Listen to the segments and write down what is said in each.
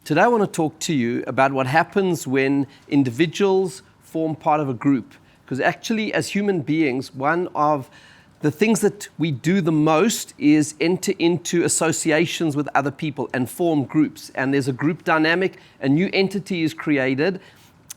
Today I want to talk to you about what happens when individuals form part of a group. Because actually, as human beings, one of the things that we do the most is enter into associations with other people and form groups. And there's a group dynamic, a new entity is created.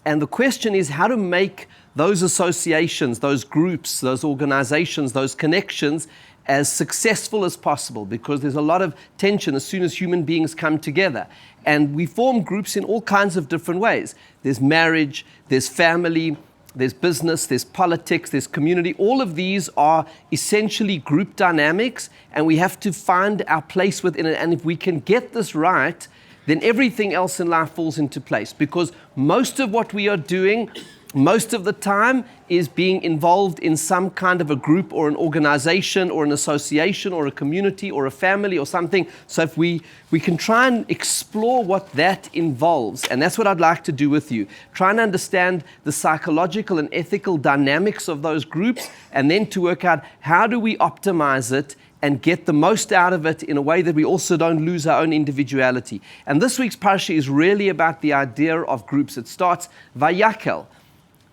And the question is how to make those associations, those groups, those organizations, those connections as successful as possible, because there's a lot of tension as soon as human beings come together. And we form groups in all kinds of different ways. There's marriage, there's family, there's business, there's politics, there's community. All of these are essentially group dynamics, and we have to find our place within it. And if we can get this right, then everything else in life falls into place, because most of what we are doing most of the time is being involved in some kind of a group or an organization or an association or a community or a family or something. So if we can try and explore what that involves, and that's what I'd like to do with you. Try and understand the psychological and ethical dynamics of those groups, and then to work out how do we optimize it and get the most out of it in a way that we also don't lose our own individuality. And this week's Parsha is really about the idea of groups. It starts Vayakhel,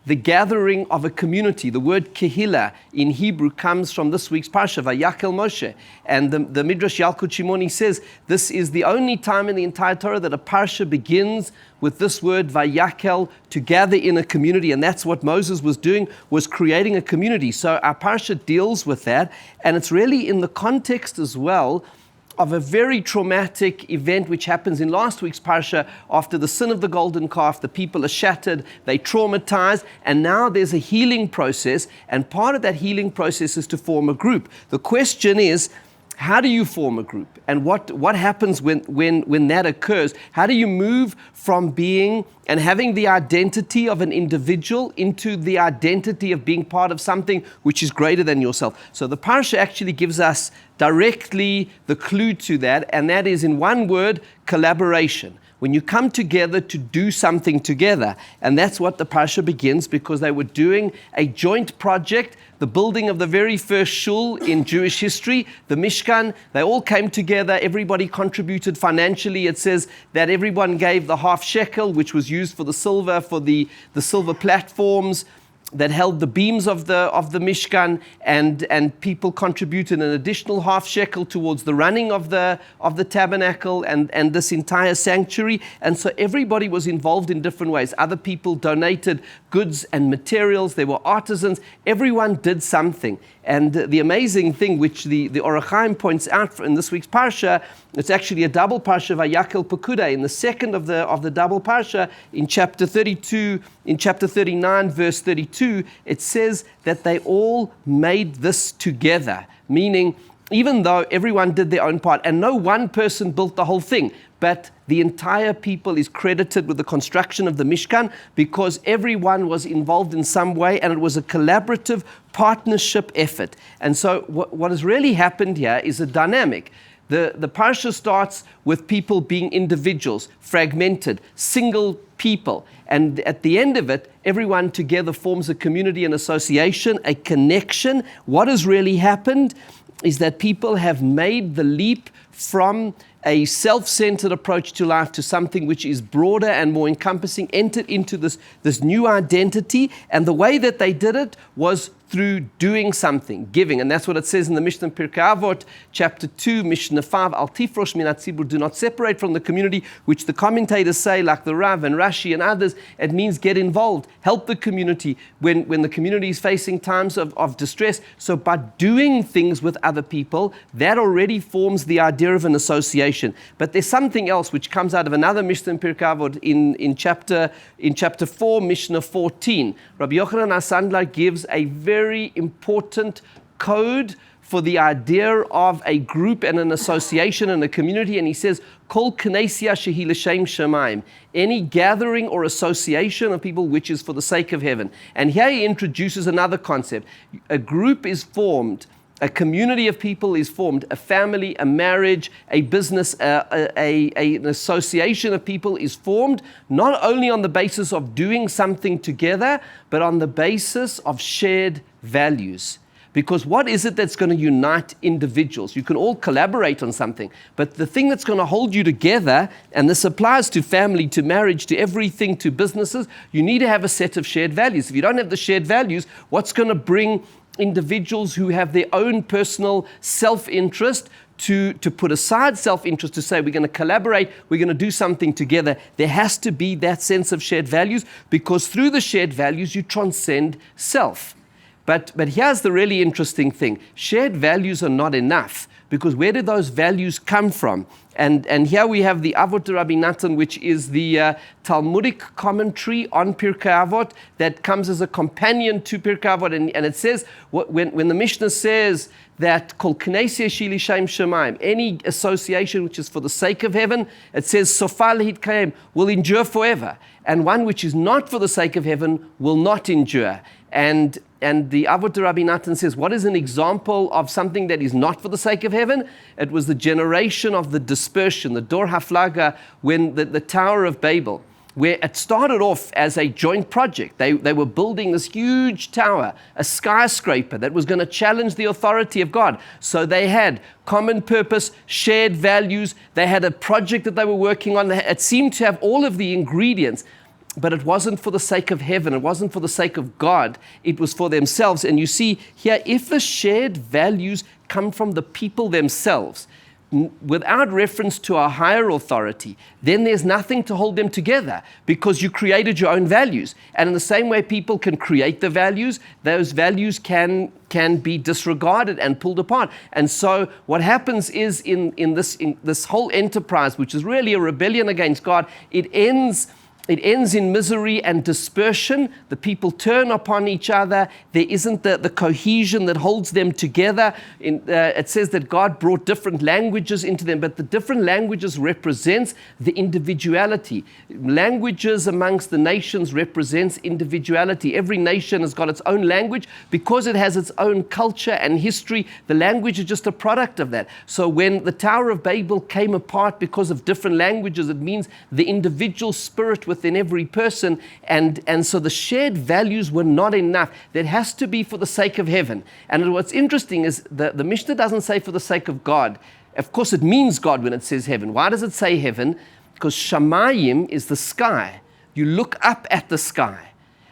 the gathering of a community. The word kehillah in Hebrew comes from this week's Parsha, Vayakhel Moshe. And the Midrash Yalkut Shimoni says this is the only time in the entire Torah that a Parsha begins with this word Vayakhel, to gather in a community. And that's what Moses was doing, was creating a community. So our Parsha deals with that. And it's really in the context as well of a very traumatic event which happens in last week's Parsha. After the sin of the golden calf, the people are shattered, they traumatized, and now there's a healing process, and part of that healing process is to form a group. The question is, how do you form a group? And what happens when that occurs? How do you move from being and having the identity of an individual into the identity of being part of something which is greater than yourself? So the Parsha actually gives us directly the clue to that, and that is in one word, collaboration. When you come together to do something together. And that's what the Parsha begins, because they were doing a joint project, the building of the very first shul in Jewish history, the Mishkan. They all came together, everybody contributed financially. It says that everyone gave the half shekel, which was used for the silver silver platforms that held the beams of the Mishkan, and people contributed an additional half shekel towards the running of the tabernacle and this entire sanctuary. And so everybody was involved in different ways. Other people donated goods and materials. There were artisans. Everyone did something. And the amazing thing, which the Or HaChaim points out in this week's Parsha, it's actually a double Parsha, Vayakhel-Pekudei. In the second of the double Parsha, in chapter 32, in chapter 39, verse 32, it says that they all made this together, meaning even though everyone did their own part, and no one person built the whole thing, but the entire people is credited with the construction of the Mishkan, because everyone was involved in some way, and it was a collaborative partnership effort. And so what has really happened here is a dynamic. The Parsha starts with people being individuals, fragmented, single people. And at the end of it, everyone together forms a community, an association, a connection. What has really happened is that people have made the leap from a self-centered approach to life to something which is broader and more encompassing, entered into this new identity. And the way that they did it was through doing something, giving. And that's what it says in the Mishnah Pirkei Avot, chapter 2, Mishnah 5, Al tifrosh min hatzibur, do not separate from the community, which the commentators say, like the Rav and Rashi and others, it means get involved, help the community when the community is facing times of distress. So by doing things with other people, that already forms the idea of an association. But there's something else which comes out of another Mishnah Pirkei Avot in chapter 4, Mishnah 14. Rabbi Yochanan HaSandlar gives a very important code for the idea of a group and an association and a community, and he says, Kol knesia shehi l'shem shamayim, any gathering or association of people which is for the sake of heaven. And here he introduces another concept. A group is formed, a community of people is formed, a family, a marriage, a business, an association of people is formed, not only on the basis of doing something together, but on the basis of shared values. Because what is it that's going to unite individuals? You can all collaborate on something, but the thing that's going to hold you together, and this applies to family, to marriage, to everything, to businesses, you need to have a set of shared values. If you don't have the shared values, what's going to bring individuals who have their own personal self-interest to put aside self-interest, to say we're going to collaborate, we're going to do something together? There has to be that sense of shared values, because through the shared values you transcend self. But here's the really interesting thing. Shared values are not enough, because where did those values come from? And here we have the Avot Rabbi Natan, which is the Talmudic commentary on Pirkei Avot that comes as a companion to Pirkei Avot. And it says, when the Mishnah says that Kol Knesset Shili Shem Shemaim, any association which is for the sake of heaven, it says Sofal Hitkayim, will endure forever. And one which is not for the sake of heaven will not endure. And the Avot Rabbi Natan says, what is an example of something that is not for the sake of heaven? It was the generation of the dispersion, the Dor Haflaga, when the Tower of Babel, where it started off as a joint project. They were building this huge tower, a skyscraper that was going to challenge the authority of God. So they had common purpose, shared values. They had a project that they were working on. It seemed to have all of the ingredients. But it wasn't for the sake of heaven. It wasn't for the sake of God. It was for themselves. And you see here, if the shared values come from the people themselves, without reference to a higher authority, then there's nothing to hold them together, because you created your own values. And in the same way people can create the values, those values can be disregarded and pulled apart. And so what happens is in this whole enterprise, which is really a rebellion against God, it ends in misery and dispersion. The people turn upon each other. There isn't the cohesion that holds them together. It says that God brought different languages into them, but the different languages represents the individuality. Languages amongst the nations represents individuality. Every nation has got its own language because it has its own culture and history. The language is just a product of that. So when the Tower of Babel came apart because of different languages, it means the individual spirit within every person, and so the shared values were not enough. That has to be for the sake of heaven. And what's interesting is the Mishnah doesn't say for the sake of God. Of course it means God when it says heaven. Why does it say heaven? Because Shamayim is the sky. You look up at the sky.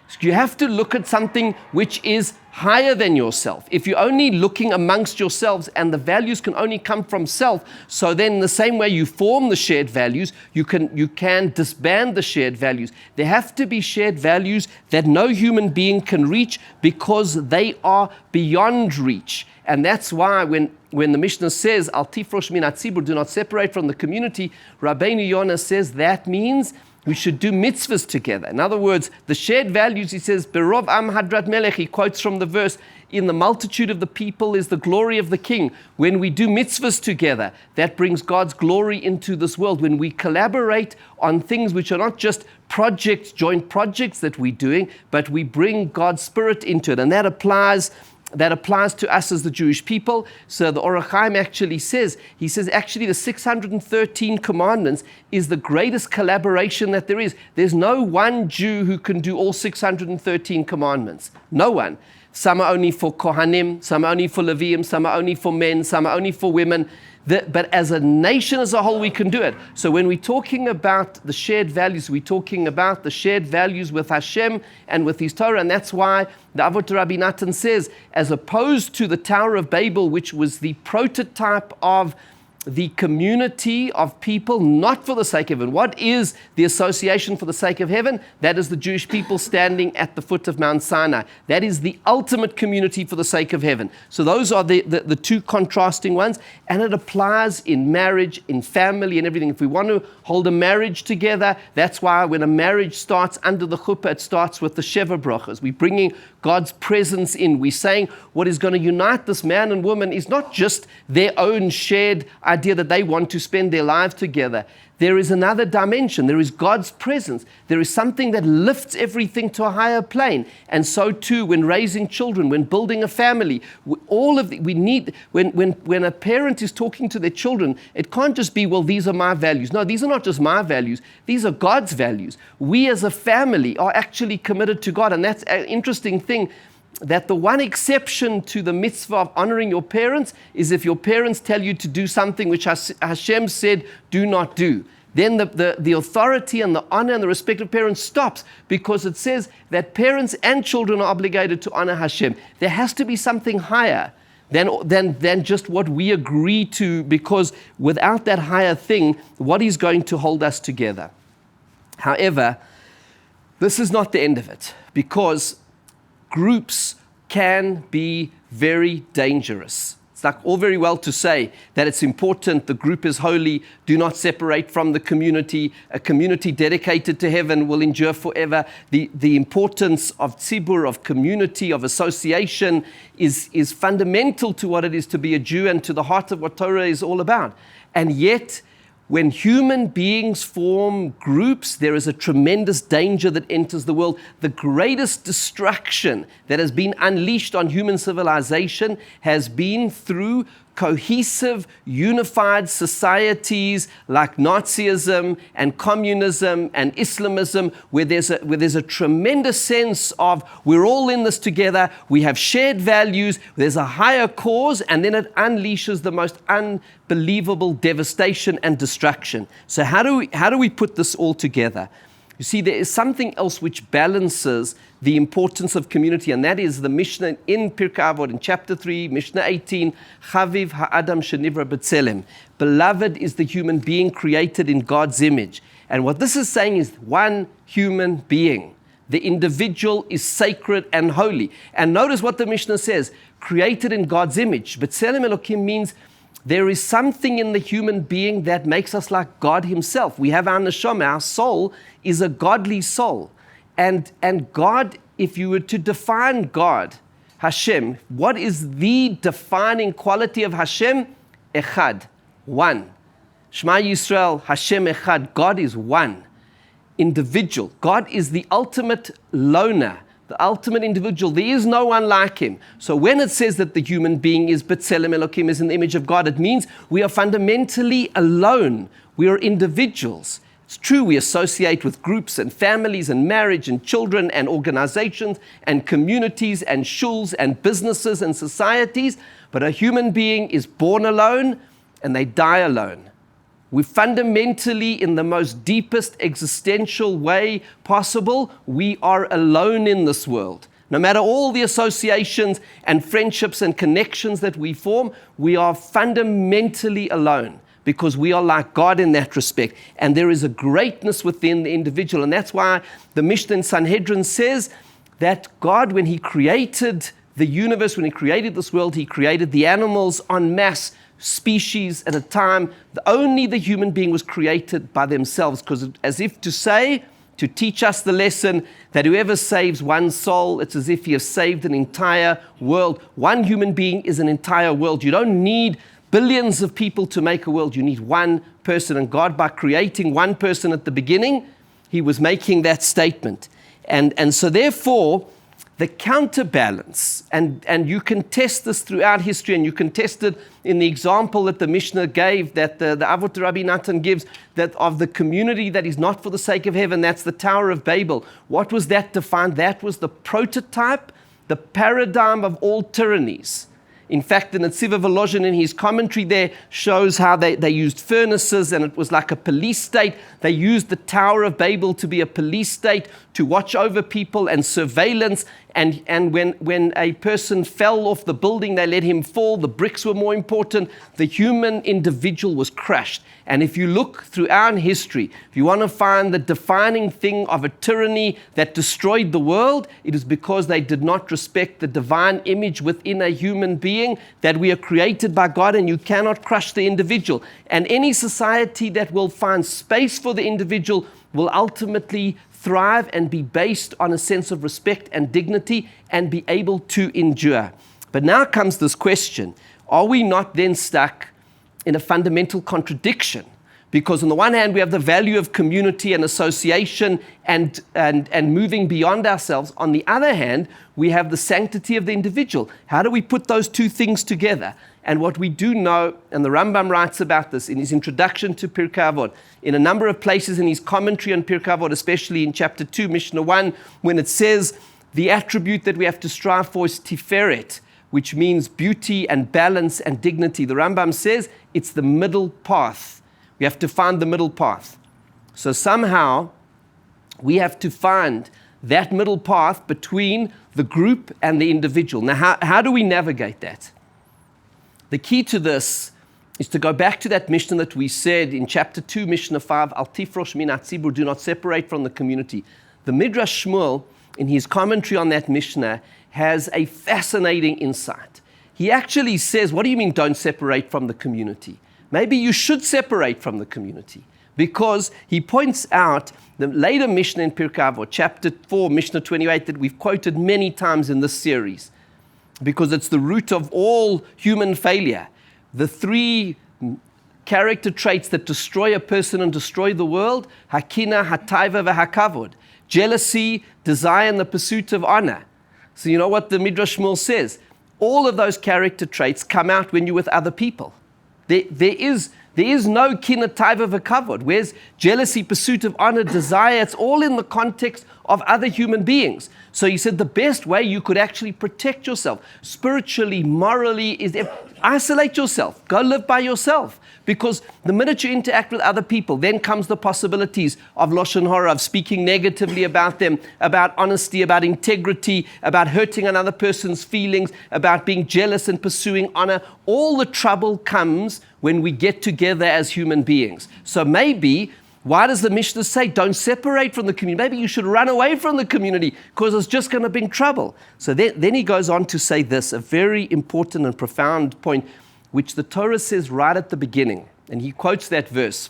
So you have to look at something which is higher than yourself. If you're only looking amongst yourselves and the values can only come from self, so then in the same way you form the shared values, you can disband the shared values. There have to be shared values that no human being can reach, because they are beyond reach. And that's why when the Mishnah says, Al tifrosh min hatzibur, do not separate from the community, Rabbeinu Yonah says that means we should do mitzvahs together. In other words, the shared values, he says, Berov am hadrat melech, he quotes from the verse, in the multitude of the people is the glory of the king. When we do mitzvahs together, that brings God's glory into this world. When we collaborate on things which are not just projects, joint projects that we're doing, but we bring God's spirit into it. And that applies to us as the Jewish people. So the Orach Chaim actually says, actually the 613 commandments is the greatest collaboration that there is. There's no one Jew who can do all 613 commandments. No one. Some are only for Kohanim, some are only for Leviim, some are only for men, some are only for women. But as a nation as a whole, we can do it. So when we're talking about the shared values, we're talking about the shared values with Hashem and with His Torah. And that's why the Avot Rabbi Natan says, as opposed to the Tower of Babel, which was the prototype of the community of people, not for the sake of heaven. What is the association for the sake of heaven? That is the Jewish people standing at the foot of Mount Sinai. That is the ultimate community for the sake of heaven. So those are the two contrasting ones, and it applies in marriage, in family, and everything. If we want to hold a marriage together, that's why when a marriage starts under the chuppah, it starts with the Sheva Brachos. We're bringing God's presence in. We're saying what is going to unite this man and woman is not just their own shared idea that they want to spend their lives together. There is another dimension. There is God's presence. There is something that lifts everything to a higher plane. And so too, when raising children, when building a family, we need, when a parent is talking to their children, it can't just be, well, these are my values. No, these are not just my values. These are God's values. We as a family are actually committed to God. And that's an interesting thing. that the one exception to the mitzvah of honoring your parents is if your parents tell you to do something which Hashem said, do not do. Then the authority and the honor and the respect of parents stops, because it says that parents and children are obligated to honor Hashem. There has to be something higher than just what we agree to, because without that higher thing, what is going to hold us together? However, this is not the end of it, because groups can be very dangerous. It's like all very well to say that it's important, the group is holy, do not separate from the community. A community dedicated to heaven will endure forever. The importance of tzibur, of community, of association is fundamental to what it is to be a Jew and to the heart of what Torah is all about. And yet, when human beings form groups, there is a tremendous danger that enters the world. The greatest destruction that has been unleashed on human civilization has been through cohesive, unified societies like Nazism and communism and Islamism, where there's a tremendous sense of we're all in this together, we have shared values, there's a higher cause, and then it unleashes the most unbelievable devastation and destruction. So how do we put this all together? You see, there is something else which balances the importance of community, and that is the Mishnah in Pirkei Avot in chapter 3, Mishnah 18, Chaviv ha'adam shenivra b'tzelem. Beloved is the human being created in God's image. And what this is saying is one human being. The individual is sacred and holy. And notice what the Mishnah says, created in God's image. B'tzelem Elokim means there is something in the human being that makes us like God himself. We have our neshama, our soul is a godly soul. And God, if you were to define God, Hashem, what is the defining quality of Hashem? Echad, one. Shema Yisrael, Hashem Echad, God is one. Individual. God is the ultimate loner, the ultimate individual. There is no one like him. So when it says that the human being is B'Tselem Elokim, is in the image of God, it means we are fundamentally alone. We are individuals. It's true, we associate with groups and families and marriage and children and organizations and communities and shuls and businesses and societies, but a human being is born alone and they die alone. We fundamentally, in the most deepest existential way possible, we are alone in this world. No matter all the associations and friendships and connections that we form, we are fundamentally alone, because we are like God in that respect. And there is a greatness within the individual. And that's why the Mishnah in Sanhedrin says that God, when he created the universe, when he created this world, he created the animals en masse, species at a time. Only the human being was created by themselves, because as if to say, to teach us the lesson that whoever saves one soul, it's as if he has saved an entire world. One human being is an entire world. You don't need billions of people to make a world. You need one person. And God, by creating one person at the beginning, he was making that statement. And so therefore, the counterbalance, and you can test this throughout history, and you can test it in the example that the Mishnah gave, that the Avot Rabbi Natan gives, that of the community that is not for the sake of heaven, that's the Tower of Babel. What was that defined? That was the prototype, the paradigm of all tyrannies. In fact, the Netziv Volozhin in his commentary there shows how they used furnaces, and it was like a police state. They used the Tower of Babel to be a police state to watch over people and surveillance. And when a person fell off the building, they let him fall. The bricks were more important. The human individual was crushed. And if you look throughout history, if you want to find the defining thing of a tyranny that destroyed the world, it is because they did not respect the divine image within a human being, that we are created by God, and you cannot crush the individual. And any society that will find space for the individual will ultimately thrive and be based on a sense of respect and dignity and be able to endure. But now comes this question: are we not then stuck in a fundamental contradiction? Because on the one hand, we have the value of community and association and moving beyond ourselves. On the other hand, we have the sanctity of the individual. How do we put those two things together? And what we do know, and the Rambam writes about this in his introduction to Pirkei Avot, in a number of places in his commentary on Pirkei Avot, especially in chapter 2, Mishnah 1, when it says The attribute that we have to strive for is tiferet, which means beauty and balance and dignity. The Rambam says it's the middle path. We have to find the middle path. So somehow we have to find that middle path between the group and the individual. Now, how do we navigate that? The key to this is to go back to that Mishnah that we said in chapter 2, Mishnah 5, Al tifrosh min hatzibur, do not separate from the community. The Midrash Shmuel, in his commentary on that Mishnah, has a fascinating insight. He actually says, what do you mean don't separate from the community? Maybe you should separate from the community, because he points out the later Mishnah in Pirkei Avot, chapter 4, Mishnah 28, that we've quoted many times in this series, because it's the root of all human failure. The three character traits that destroy a person and destroy the world: hakina, hataiva, v'hakavod. Jealousy, desire, and the pursuit of honor. So you know what the Midrash Shmuel says? All of those character traits come out when you're with other people. There is no kina, taiva, v'kavod. Where's jealousy, pursuit of honor, desire? It's all in the context of other human beings. So he said the best way you could actually protect yourself spiritually, morally, is isolate yourself. Go live by yourself. Because the minute you interact with other people, then comes the possibilities of lashon hara, of speaking negatively about them, about honesty, about integrity, about hurting another person's feelings, about being jealous and pursuing honor. All the trouble comes when we get together as human beings. So maybe, why does the Mishnah say don't separate from the community? Maybe you should run away from the community because it's just going to bring trouble. So then he goes on to say this, a very important and profound point, which the Torah says right at the beginning. And he quotes that verse.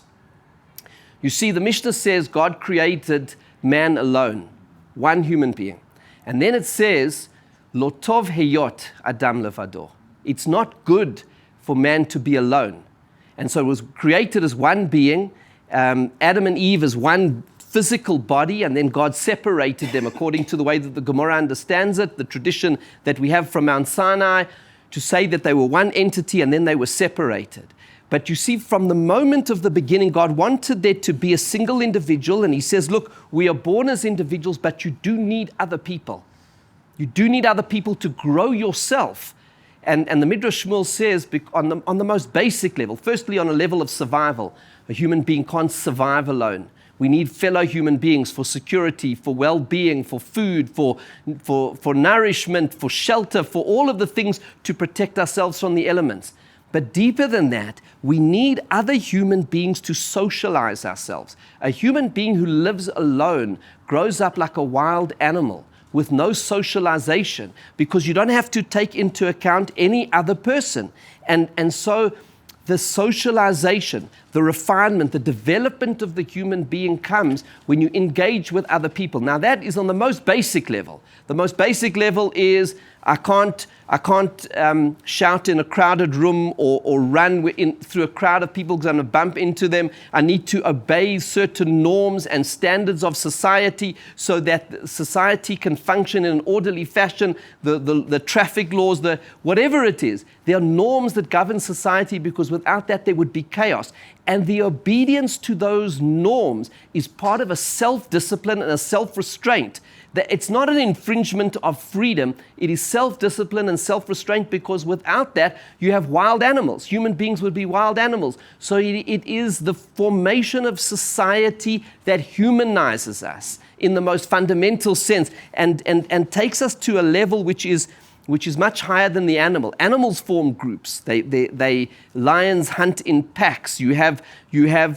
You see, the Mishnah says God created man alone, one human being. And then it says, Lo tov heyot adam levado. It's not good for man to be alone. And so it was created as one being, Adam and Eve as one physical body, and then God separated them according to the way that the Gemara understands it, the tradition that we have from Mount Sinai, to say that they were one entity and then they were separated. But you see, from the moment of the beginning, God wanted there to be a single individual, and he says, look, we are born as individuals, but you do need other people. You do need other people to grow yourself. And the Midrash Shmuel says, on the most basic level, firstly on a level of survival, a human being can't survive alone. We need fellow human beings for security, for well-being, for food, for nourishment, for shelter, for all of the things to protect ourselves from the elements. But deeper than that, we need other human beings to socialize ourselves. A human being who lives alone grows up like a wild animal with no socialization, because you don't have to take into account any other person. And so the socialization, the refinement, the development of the human being comes when you engage with other people. Now that is on the most basic level. The most basic level is I can't shout in a crowded room or run through a crowd of people because I'm going to bump into them. I need to obey certain norms and standards of society so that society can function in an orderly fashion. The traffic laws, whatever it is, there are norms that govern society, because without that there would be chaos. And the obedience to those norms is part of a self-discipline and a self-restraint. That it's not an infringement of freedom, it is self-discipline and self-restraint, because without that, you have wild animals. Human beings would be wild animals. So it is the formation of society that humanizes us in the most fundamental sense and takes us to a level which is much higher than the animal. Animals form groups. Lions hunt in packs. You have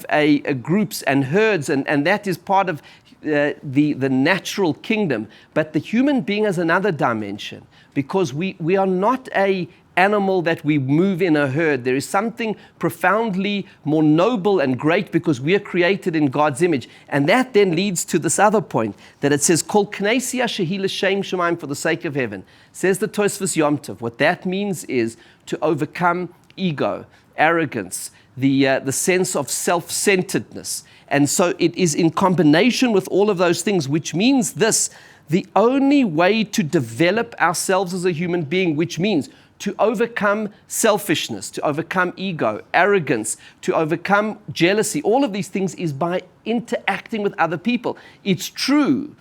a groups and herds, and that is part of the natural kingdom. But the human being has another dimension, because we are not a animal that we move in a herd. There is something profoundly more noble and great, because we are created in God's image. And that then leads to this other point, that it says, Kol knesia shehi l'shem shemaim, for the sake of heaven. Says the Tosfos Yom Tov, what that means is to overcome ego, arrogance, the sense of self-centeredness. And so it is in combination with all of those things, which means this: the only way to develop ourselves as a human being, which means to overcome selfishness, to overcome ego, arrogance, to overcome jealousy, all of these things, is by interacting with other people. It's true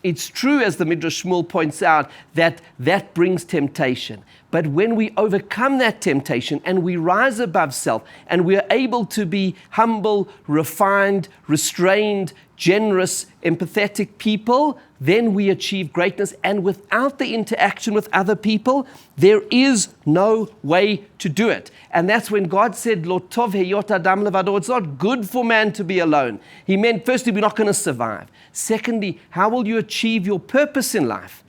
it's true, as the Midrash Shmuel points out, that brings temptation. But when we overcome that temptation and we rise above self and we are able to be humble, refined, restrained, generous, empathetic people, then we achieve greatness. And without the interaction with other people, there is no way to do it. And that's when God said, Lo tov heyot adam levado. It's not good for man to be alone. He meant, firstly, we're not going to survive. Secondly, how will you achieve your purpose in life?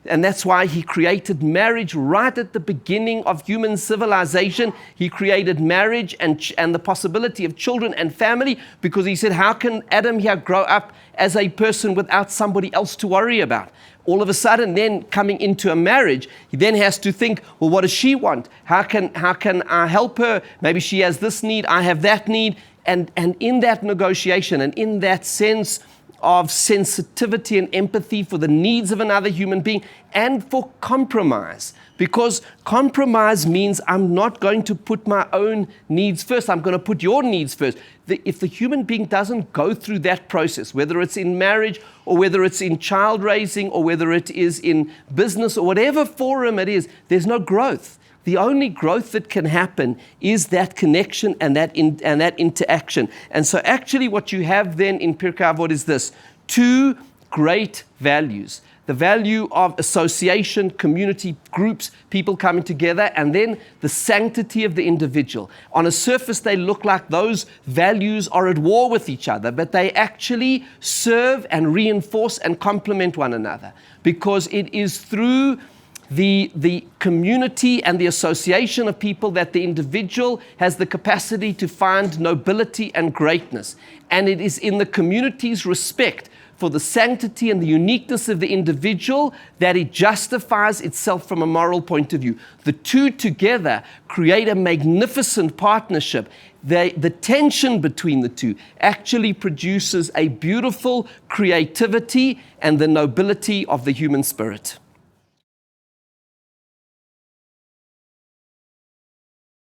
And that's why he created marriage right at the beginning of human civilization. He created marriage and the possibility of children and family, because he said, how can Adam here grow up as a person without somebody else to worry about? All of a sudden, then coming into a marriage, he then has to think, well, what does she want? How can I help her? Maybe she has this need, I have that need. And in that negotiation and in that sense of sensitivity and empathy for the needs of another human being, and for compromise. Because compromise means I'm not going to put my own needs first, I'm going to put your needs first. If the human being doesn't go through that process, whether it's in marriage or whether it's in child raising or whether it is in business or whatever forum it is, there's no growth. The only growth that can happen is that connection and that interaction. And so actually what you have then in Pirkei Avot is this: two great values. The value of association, community, groups, people coming together, and then the sanctity of the individual. On a surface, they look like those values are at war with each other, but they actually serve and reinforce and complement one another, because it is through the community and the association of people that the individual has the capacity to find nobility and greatness. And it is in the community's respect for the sanctity and the uniqueness of the individual that it justifies itself from a moral point of view. The two together create a magnificent partnership. The tension between the two actually produces a beautiful creativity and the nobility of the human spirit.